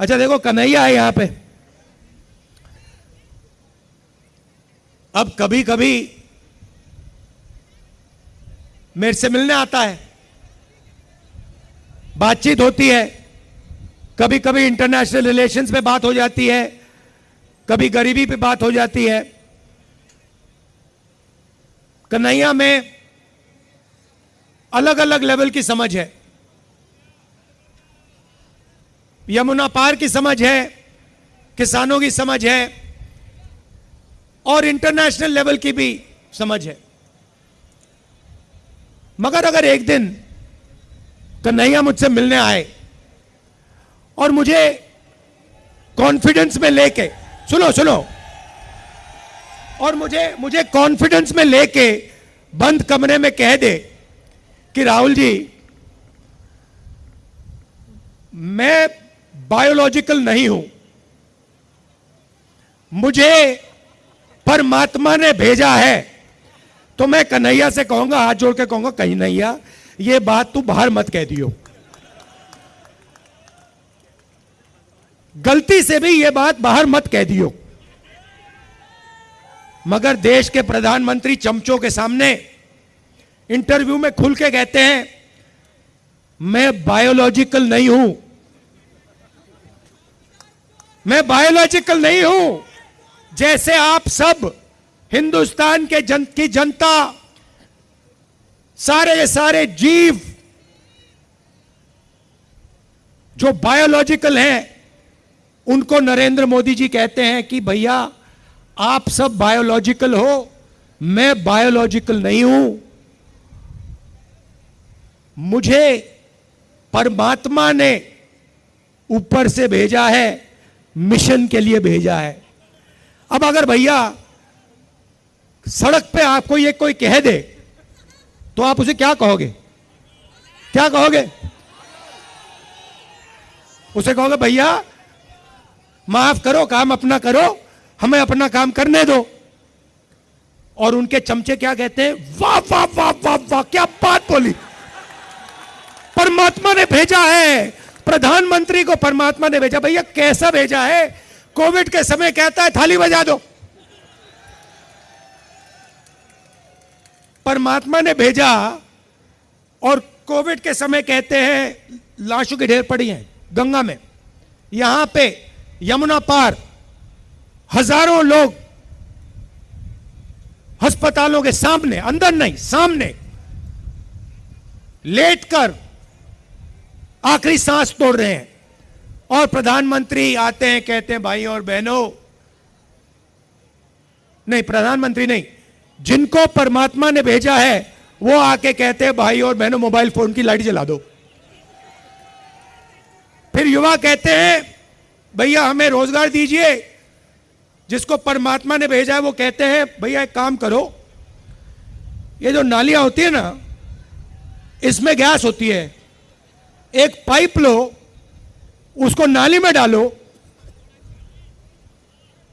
अच्छा देखो, कन्हैया है यहां पे। अब कभी कभी मेरे से मिलने आता है, बातचीत होती है, कभी कभी इंटरनेशनल रिलेशंस पे बात हो जाती है, कभी गरीबी पे बात हो जाती है। कन्हैया में अलग अलग लेवल की समझ है। यमुना पार की समझ है, किसानों की समझ है, और इंटरनेशनल लेवल की भी समझ है। मगर अगर एक दिन कन्हैया मुझसे मिलने आए और मुझे कॉन्फिडेंस में लेके, सुनो, और मुझे कॉन्फिडेंस में लेके बंद कमरे में कह दे कि राहुल जी, मैं बायोलॉजिकल नहीं हूं, मुझे परमात्मा ने भेजा है, तो मैं कन्हैया से कहूंगा, हाथ जोड़ के कहूंगा, कन्हैया ये बात तू बाहर मत कह दियो, गलती से भी ये बात बाहर मत कह दियो। मगर देश के प्रधानमंत्री चमचों के सामने इंटरव्यू में खुल के कहते हैं, मैं बायोलॉजिकल नहीं हूं, मैं बायोलॉजिकल नहीं हूं। जैसे आप सब हिंदुस्तान की जनता, सारे के सारे जीव जो बायोलॉजिकल हैं, उनको नरेंद्र मोदी जी कहते हैं कि भैया आप सब बायोलॉजिकल हो, मैं बायोलॉजिकल नहीं हूं, मुझे परमात्मा ने ऊपर से भेजा है, मिशन के लिए भेजा है। अब अगर भैया सड़क पे आपको ये कोई कह दे तो आप उसे क्या कहोगे? क्या कहोगे? उसे कहोगे भैया माफ करो, काम अपना करो, हमें अपना काम करने दो। और उनके चमचे क्या कहते हैं? वाह वाह वाह वाह वाह, क्या बात बोली, परमात्मा ने भेजा है, प्रधानमंत्री को परमात्मा ने भेजा। भैया कैसा भेजा है? कोविड के समय कहता है थाली बजा दो, परमात्मा ने भेजा, और कोविड के समय कहते हैं लाशों की ढेर पड़ी हैं गंगा में। यहां पे यमुना पार हजारों लोग अस्पतालों के सामने, अंदर नहीं सामने, लेटकर आखिरी सांस तोड़ रहे हैं। और प्रधानमंत्री आते हैं, कहते हैं भाई और बहनों, नहीं प्रधानमंत्री नहीं, जिनको परमात्मा ने भेजा है वो आके कहते हैं भाई और बहनों मोबाइल फोन की लाइट जला दो। फिर युवा कहते हैं भैया हमें रोजगार दीजिए। जिसको परमात्मा ने भेजा है वो कहते हैं भैया एक काम करो, ये जो नालियां होती है ना, इसमें गैस होती है, एक पाइप लो, उसको नाली में डालो,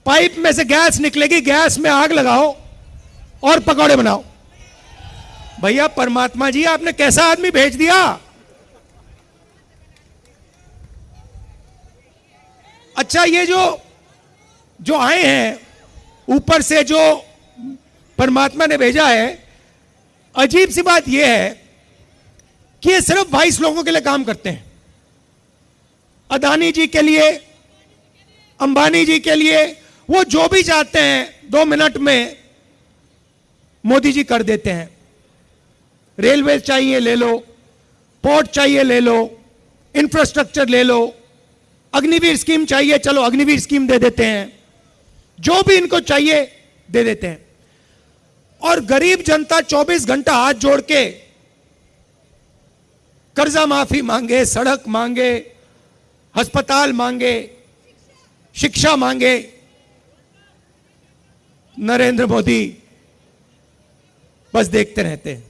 पाइप में से गैस निकलेगी, गैस में आग लगाओ और पकौड़े बनाओ। भैया परमात्मा जी आपने कैसा आदमी भेज दिया? अच्छा ये जो आए हैं ऊपर से, जो परमात्मा ने भेजा है, अजीब सी बात यह है कि ये सिर्फ 22 लोगों के लिए काम करते हैं। अदानी जी के लिए, अंबानी जी के लिए, वो जो भी चाहते हैं 2 मिनट में मोदी जी कर देते हैं। रेलवे चाहिए ले लो, पोर्ट चाहिए ले लो, इंफ्रास्ट्रक्चर ले लो, अग्निवीर स्कीम चाहिए, चलो अग्निवीर स्कीम दे देते हैं, जो भी इनको चाहिए दे देते हैं। और गरीब जनता 24 घंटा हाथ जोड़ के कर्जा माफी मांगे, सड़क मांगे, अस्पताल मांगे, शिक्षा मांगे, नरेंद्र मोदी बस देखते रहते हैं।